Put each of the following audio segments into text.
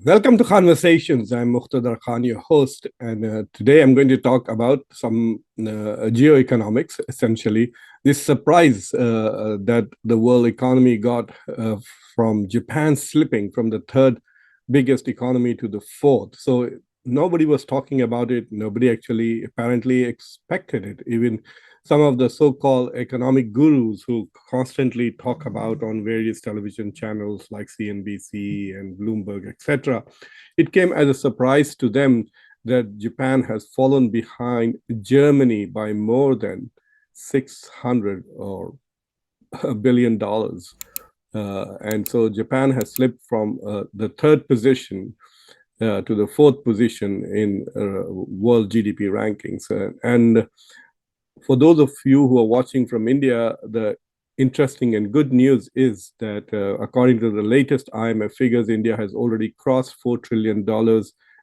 Welcome to Khanversations. I'm Muqtedar Khan, your host, and today I'm going to talk about some geoeconomics, essentially. This surprise that the world economy got from Japan slipping from the third biggest economy to the fourth. So nobody was talking about it. Nobody actually apparently expected it. Even some of the so-called economic gurus who constantly talk about on various television channels like CNBC and Bloomberg, etc. It came as a surprise to them that Japan has fallen behind Germany by more than 600 or $1 billion. And so Japan has slipped from the third position to the fourth position in world GDP rankings. And for those of you who are watching from India, the interesting and good news is that according to the latest IMF figures, India has already crossed $4 trillion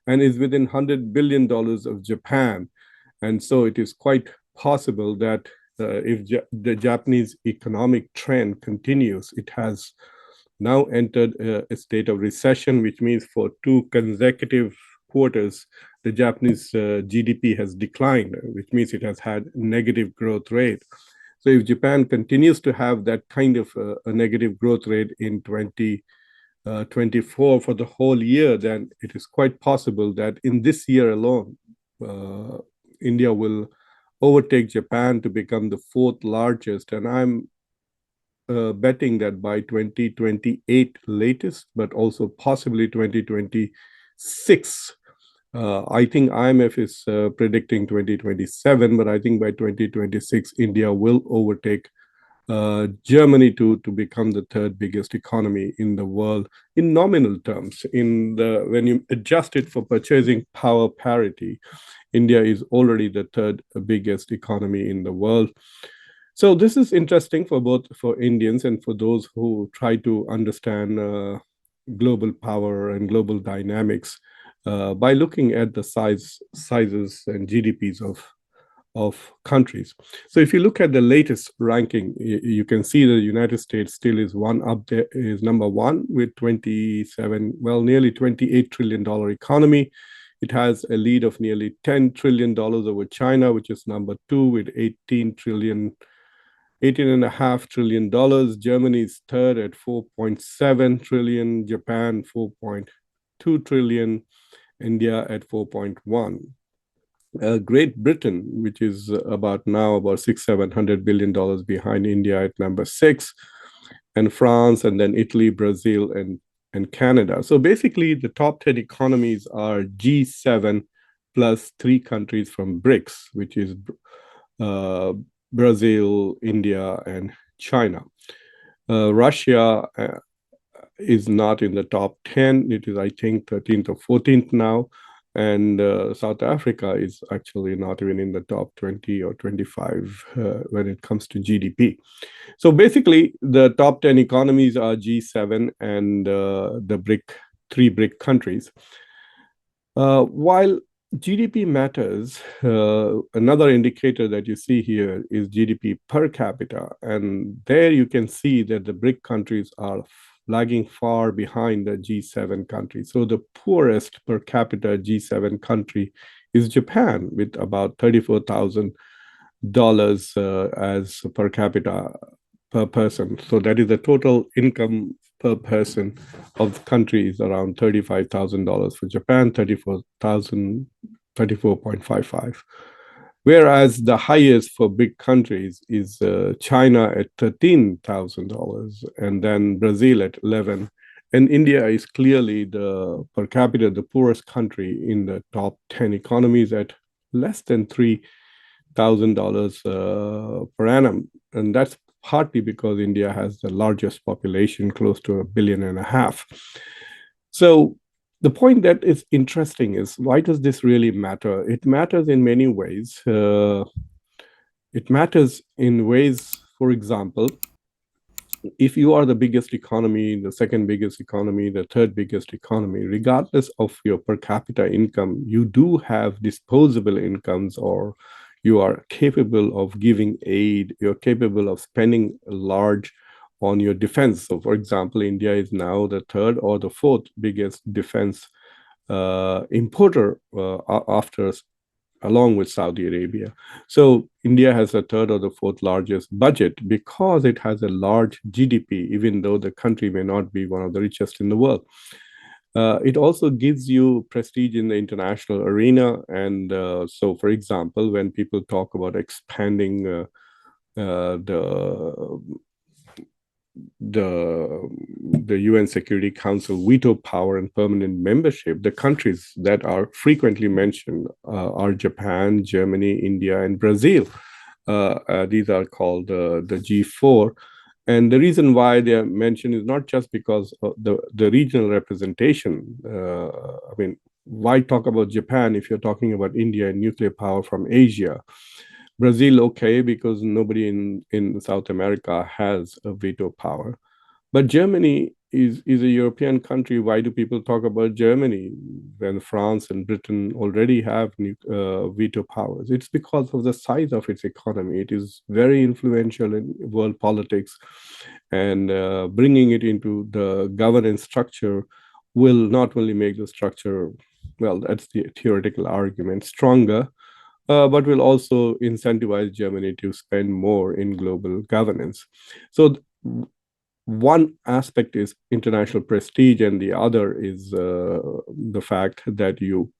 and is within $100 billion of Japan. And so it is quite possible that if the Japanese economic trend continues, it has now entered a state of recession, which means for two consecutive quarters, the Japanese GDP has declined, which means it has had negative growth rate. So if Japan continues to have that kind of a negative growth rate in 2024 for the whole year, then it is quite possible that in this year alone, India will overtake Japan to become the fourth largest. And I'm betting that by 2028 latest, but also possibly 2026. I think IMF is predicting 2027, but I think by 2026, India will overtake Germany to become the third biggest economy in the world in nominal terms. When you adjust it for purchasing power parity, India is already the third biggest economy in the world. So this is interesting for both for Indians and for those who try to understand global power and global dynamics by looking at the sizes and GDPs of countries. So if you look at the latest ranking, you can see the United States still is is number one with 27, well, nearly $28 trillion economy. It has a lead of nearly $10 trillion over China, which is number two with 18.5 trillion dollars. Germany is third at 4.7 trillion, Japan 4.2 trillion, India at 4.1. Great Britain, which is about $600-700 billion behind India at number six, and France, and then Italy, Brazil, and Canada. So basically, the top 10 economies are G7 plus three countries from BRICS, which is Brazil, India, and China. Russia is not in the top 10. It is, I think, 13th or 14th now. And South Africa is actually not even in the top 20 or 25 when it comes to GDP. So basically, the top 10 economies are G7 and the three BRIC countries. While GDP matters, another indicator that you see here is GDP per capita. And there you can see that the BRIC countries are lagging far behind the G7 countries. So the poorest per capita G7 country is Japan with about $34,000 as per capita per person. So that is the total income per person of the country is around $35,000 for Japan, 34.55. Whereas the highest for big countries is China at $13,000, and then Brazil at 11. And India is clearly the per capita, the poorest country in the top 10 economies at less than $3,000 per annum. And that's partly because India has the largest population, close to 1.5 billion. So the point that is interesting is, why does this really matter? It matters in many ways. It matters in ways, for example, if you are the biggest economy, the second biggest economy, the third biggest economy, regardless of your per capita income, you do have disposable incomes, or you are capable of giving aid, you're capable of spending large on your defense. So, for example, India is now the third or the fourth biggest defense importer after along with Saudi Arabia. So India has the third or the fourth largest budget because it has a large GDP, even though the country may not be one of the richest in the world. It also gives you prestige in the international arena. And so, for example, when people talk about expanding the the the UN Security Council veto power and permanent membership, the countries that are frequently mentioned are Japan, Germany, India, and Brazil. These are called the G4. And the reason why they are mentioned is not just because of the regional representation. I mean, why talk about Japan if you're talking about India and nuclear power from Asia? Brazil, okay, because nobody in South America has a veto power. But Germany is a European country. Why do people talk about Germany when France and Britain already have veto powers? It's because of the size of its economy. It is very influential in world politics, and bringing it into the governance structure will not only make the structure, well, that's the theoretical argument, stronger, but will also incentivize Germany to spend more in global governance. So one aspect is international prestige, and the other is the fact that you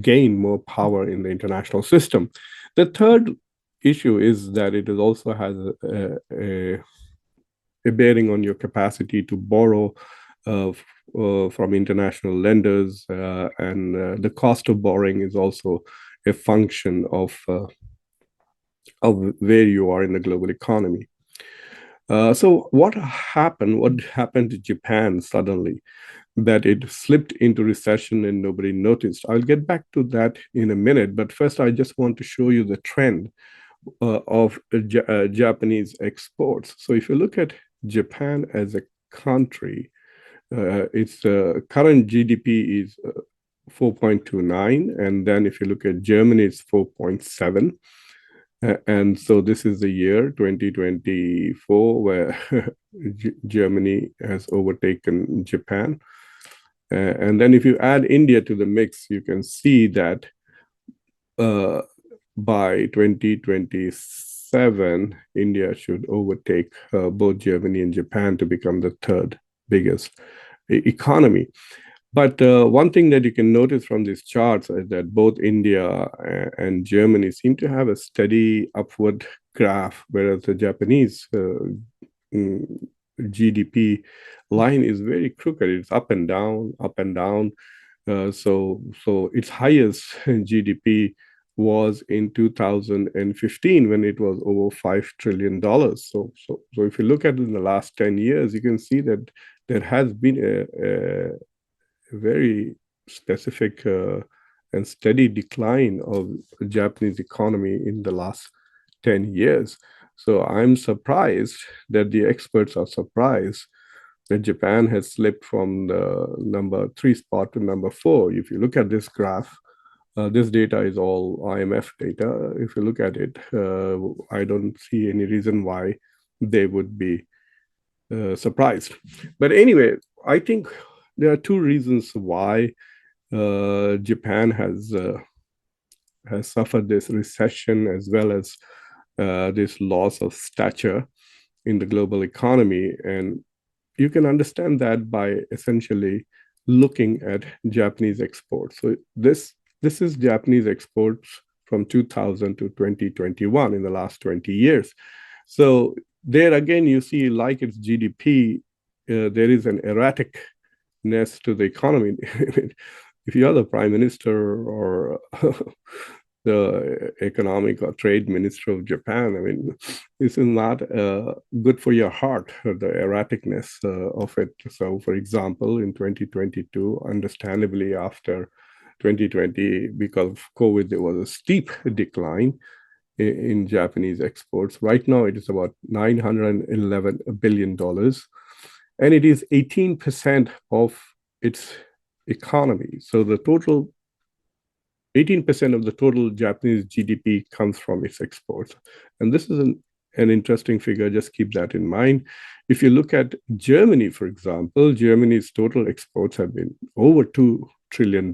gain more power in the international system. The third issue is that it is also has a bearing on your capacity to borrow from international lenders, and the cost of borrowing is also a function of where you are in the global economy. So what happened? What happened to Japan suddenly that it slipped into recession and nobody noticed? I'll get back to that in a minute, but first I just want to show you the trend of Japanese exports. So if you look at Japan as a country, its current GDP is 4.29, and then if you look at Germany, it's 4.7. And so this is the year 2024 where Germany has overtaken Japan. And then if you add India to the mix, you can see that by 2027, India should overtake both Germany and Japan to become the third biggest economy. But one thing that you can notice from these charts is that both India and Germany seem to have a steady upward graph, whereas the Japanese GDP line is very crooked. It's up and down, up and down. So its highest GDP was in 2015 when it was over $5 trillion. So if you look at it in the last 10 years, you can see that there has been a very specific and steady decline of the Japanese economy in the last 10 years. So I'm surprised that the experts are surprised that Japan has slipped from the number 3 spot to number 4. If you look at this graph, this data is all IMF data. If you look at it, I don't see any reason why they would be surprised. But anyway, I think there are two reasons why Japan has suffered this recession as well as this loss of stature in the global economy, and you can understand that by essentially looking at Japanese exports. So this is Japanese exports from 2000 to 2021 in the last 20 years. So there again, you see, like its GDP, there is an erraticness to the economy. If you are the prime minister or the economic or trade minister of Japan, I mean, this is not good for your heart, the erraticness of it. So, for example, in 2022, understandably, after 2020, because of COVID, there was a steep decline in Japanese exports. Right now, it is about $911 billion, and it is 18% of its economy. So the total 18% of the total Japanese GDP comes from its exports. And this is an an interesting figure. Just keep that in mind. If you look at Germany, for example, Germany's total exports have been over $2 trillion,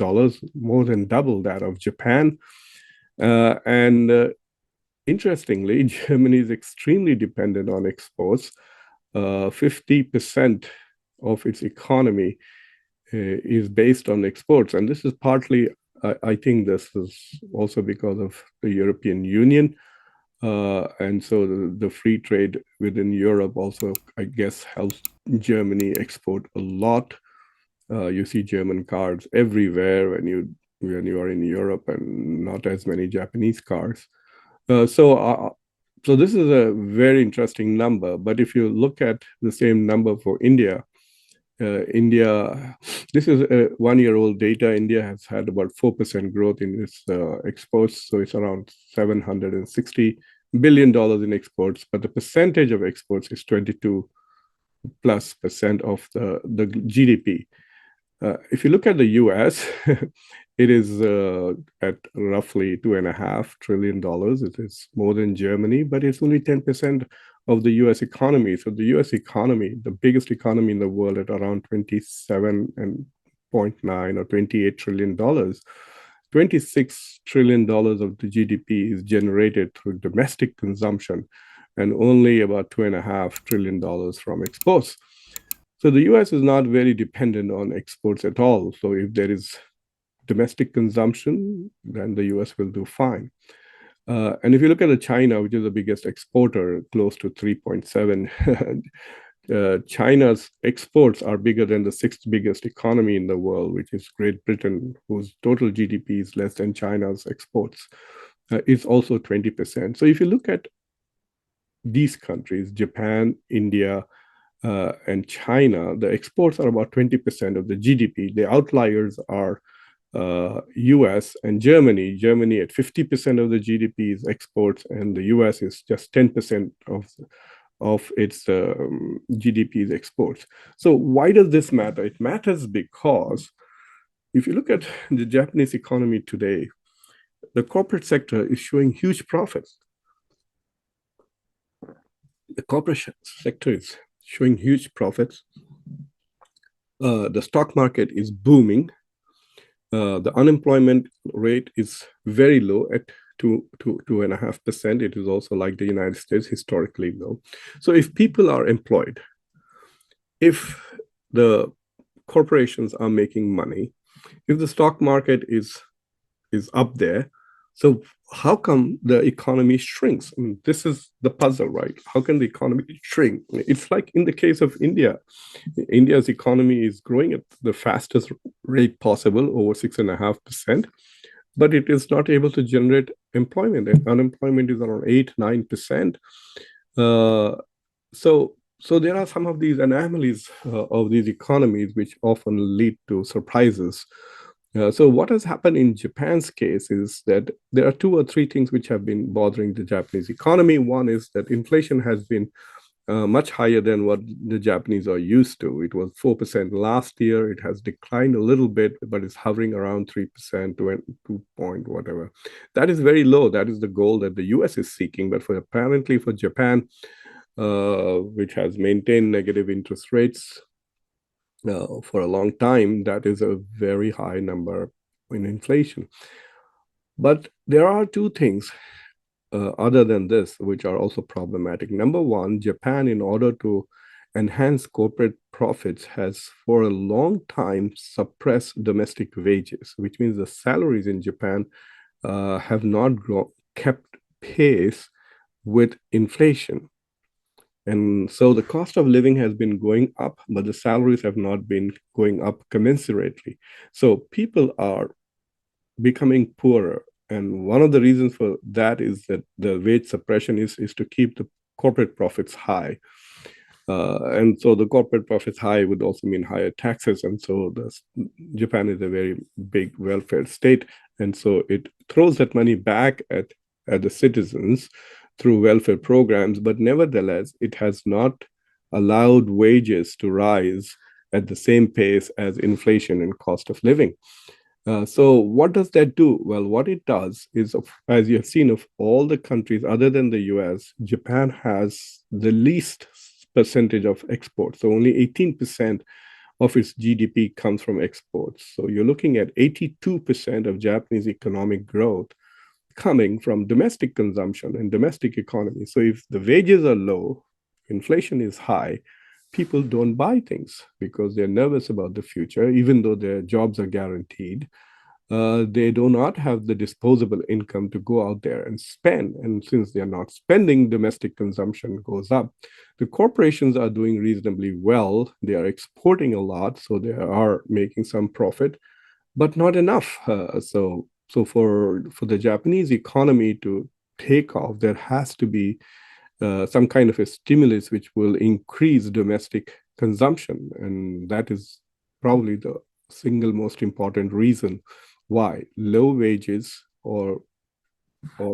more than double that of Japan. And interestingly, Germany is extremely dependent on exports. 50% of its economy is based on exports. And this is partly, I think this is also because of the European Union. And so the free trade within Europe also, I guess, helps Germany export a lot. You see German cars everywhere when you are in Europe, and not as many Japanese cars. So this is a very interesting number. But if you look at the same number for India, this is a 1-year-old data. India has had about 4% growth in its exports. So it's around $760 billion in exports. But the percentage of exports is 22+% of the GDP. If you look at the US, it is at roughly $2.5 trillion. It is more than Germany, but it's only 10% of the US economy. So the US economy, the biggest economy in the world, at around 27.9 or $28 trillion. $26 trillion of the GDP is generated through domestic consumption, and only about $2.5 trillion from exports. So the US is not very dependent on exports at all. So if there is domestic consumption, then the US will do fine. And if you look at China, which is the biggest exporter, close to 3.7, China's exports are bigger than the sixth biggest economy in the world, which is Great Britain, whose total GDP is less than China's exports. It's also 20%. So if you look at these countries, Japan, India, and China, the exports are about 20% of the GDP. The outliers are US and Germany. Germany at 50% of the GDP is exports, and the US is just 10% of its GDP is exports. So why does this matter? It matters because if you look at the Japanese economy today, the corporate sector is showing huge profits. The corporate sector is showing huge profits. The stock market is booming. The unemployment rate is very low at 2.5%. It is also like the United States, historically low. So if people are employed, if the corporations are making money, if the stock market is up there, so how come the economy shrinks? I mean, this is the puzzle, right? How can the economy shrink? It's like in the case of India. India's economy is growing at the fastest rate possible, over 6.5%, but it is not able to generate employment. And unemployment is around 8-9%. So there are some of these anomalies of these economies which often lead to surprises. So what has happened in Japan's case is that there are 2 or 3 things which have been bothering the Japanese economy. One is that inflation has been much higher than what the Japanese are used to. It was 4% last year. It has declined a little bit, but it's hovering around 3%, 2 point whatever. That is very low. That is the goal that the US is seeking. But apparently for Japan, which has maintained negative interest rates for a long time, that is a very high number in inflation. But there are 2 things other than this which are also problematic. Number one, Japan, in order to enhance corporate profits, has for a long time suppressed domestic wages, which means the salaries in Japan have not kept pace with inflation. And so the cost of living has been going up, but the salaries have not been going up commensurately. So people are becoming poorer. And one of the reasons for that is that the wage suppression is to keep the corporate profits high. And so the corporate profits high would also mean higher taxes. And so Japan is a very big welfare state. And so it throws that money back at the citizens through welfare programs, but nevertheless, it has not allowed wages to rise at the same pace as inflation and cost of living. So what does that do? Well, what it does is, as you have seen, of all the countries other than the US, Japan has the least percentage of exports. So only 18% of its GDP comes from exports. So you're looking at 82% of Japanese economic growth coming from domestic consumption and domestic economy. So if the wages are low, inflation is high, people don't buy things because they're nervous about the future, even though their jobs are guaranteed. They do not have the disposable income to go out there and spend. And since they're not spending, domestic consumption goes up. The corporations are doing reasonably well. They are exporting a lot, so they are making some profit, but not enough. So for the Japanese economy to take off, there has to be some kind of a stimulus which will increase domestic consumption, and that is probably the single most important reason why low wages or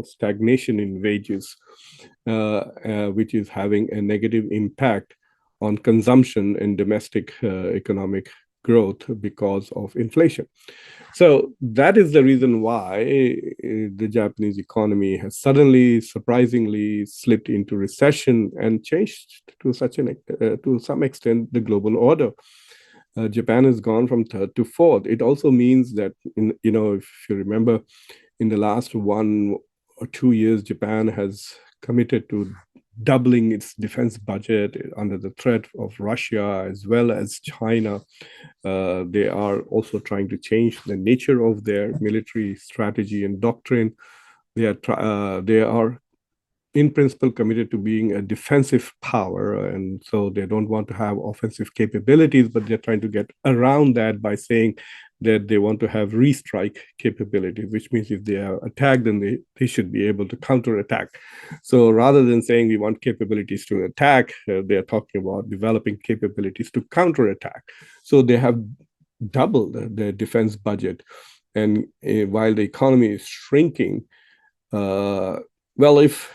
stagnation in wages, which is having a negative impact on consumption and domestic economic growth because of inflation. So that is the reason why the Japanese economy has suddenly, surprisingly, slipped into recession and changed to some extent the global order. Japan has gone from third to fourth. It also means that if you remember, in the last 1 or 2 years, Japan has committed to doubling its defense budget under the threat of Russia as well as China. They are also trying to change the nature of their military strategy and doctrine. They are in principle committed to being a defensive power, and so they don't want to have offensive capabilities, but they're trying to get around that by saying that they want to have restrike capabilities, which means if they are attacked, then they should be able to counterattack. So rather than saying we want capabilities to attack, they're talking about developing capabilities to counterattack. So they have doubled their defense budget, and while the economy is shrinking, well, if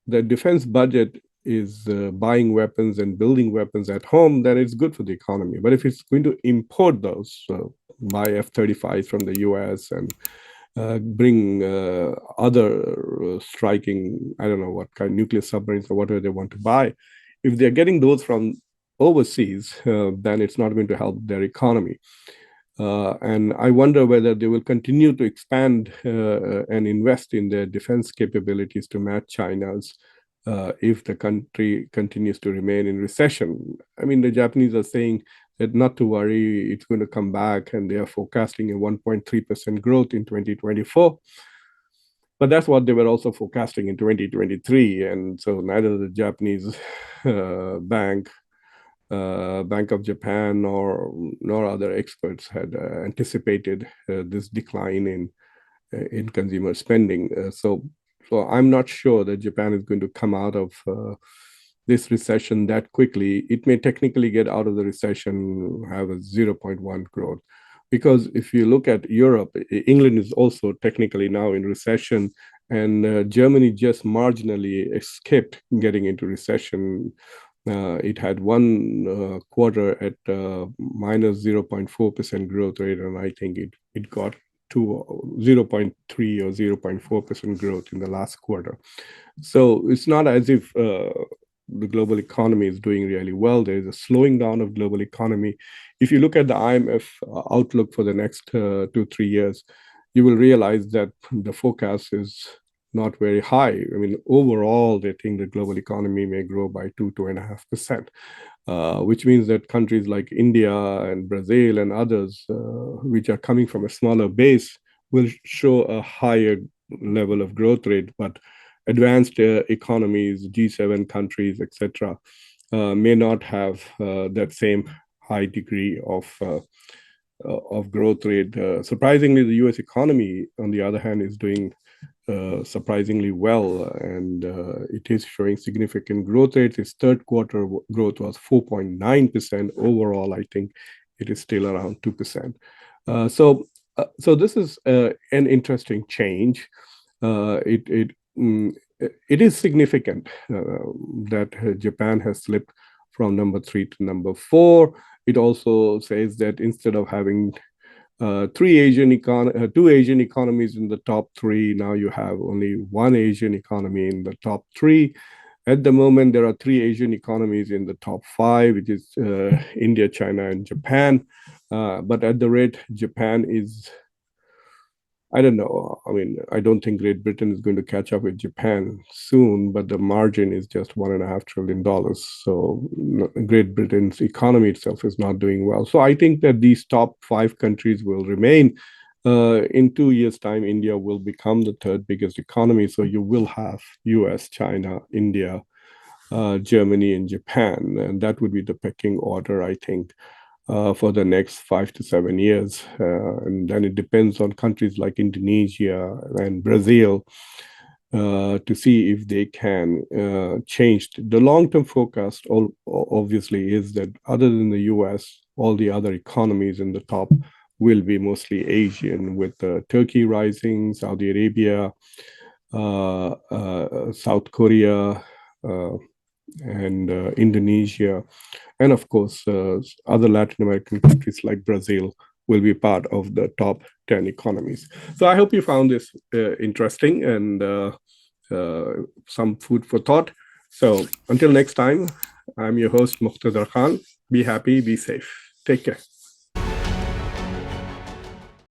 the defense budget is buying weapons and building weapons at home, then it's good for the economy. But if it's going to import those, buy F-35s from the US and bring other striking, I don't know what kind, nuclear submarines or whatever they want to buy, if they're getting those from overseas, then it's not going to help their economy. And I wonder whether they will continue to expand and invest in their defense capabilities to match China's if the country continues to remain in recession. I mean, the Japanese are saying that not to worry, it's going to come back, and they are forecasting a 1.3% growth in 2024. But that's what they were also forecasting in 2023. And so neither the Japanese Bank of Japan nor other experts had anticipated this decline in consumer spending. So I'm not sure that Japan is going to come out of this recession that quickly. It may technically get out of the recession, have a 0.1 growth. Because if you look at Europe, England is also technically now in recession, and Germany just marginally escaped getting into recession. It had one quarter at minus 0.4% growth rate, and I think it got to 0.3 or 0.4% growth in the last quarter. So it's not as if the global economy is doing really well. There is a slowing down of global economy. If you look at the IMF outlook for the next 2-3 years, you will realize that the forecast is not very high. I mean, overall, they think the global economy may grow by 2.5%, which means that countries like India and Brazil and others, which are coming from a smaller base, will show a higher level of growth rate. But advanced economies, G7 countries, etc., may not have that same high degree of growth rate. Surprisingly, the U.S. economy, on the other hand, is doing surprisingly well, and it is showing significant growth rates. Its third quarter growth was 4.9%. Overall, I think it is still around 2%. So this is an interesting change. It is significant that Japan has slipped from number 3 to number 4. It also says that instead of having two Asian economies in the top three. Now you have only one Asian economy in the top three. At the moment, there are three Asian economies in the top five, which is India, China, and Japan. But at the rate Japan is, I don't know. I mean, I don't think Great Britain is going to catch up with Japan soon, but the margin is just $1.5 trillion. So Great Britain's economy itself is not doing well. So I think that these top five countries will remain. In 2 years' time, India will become the third biggest economy. So you will have US, China, India, Germany, and Japan. And that would be the pecking order, I think, for the next 5 to 7 years. And then it depends on countries like Indonesia and Brazil to see if they can change. The long-term forecast, obviously, is that other than the US, all the other economies in the top will be mostly Asian, with Turkey rising, Saudi Arabia, South Korea, and Indonesia, and of course, other Latin American countries like Brazil will be part of the top 10 economies. So I hope you found this interesting and some food for thought. So until next time, I'm your host, Muqtedar Khan. Be happy, be safe. Take care.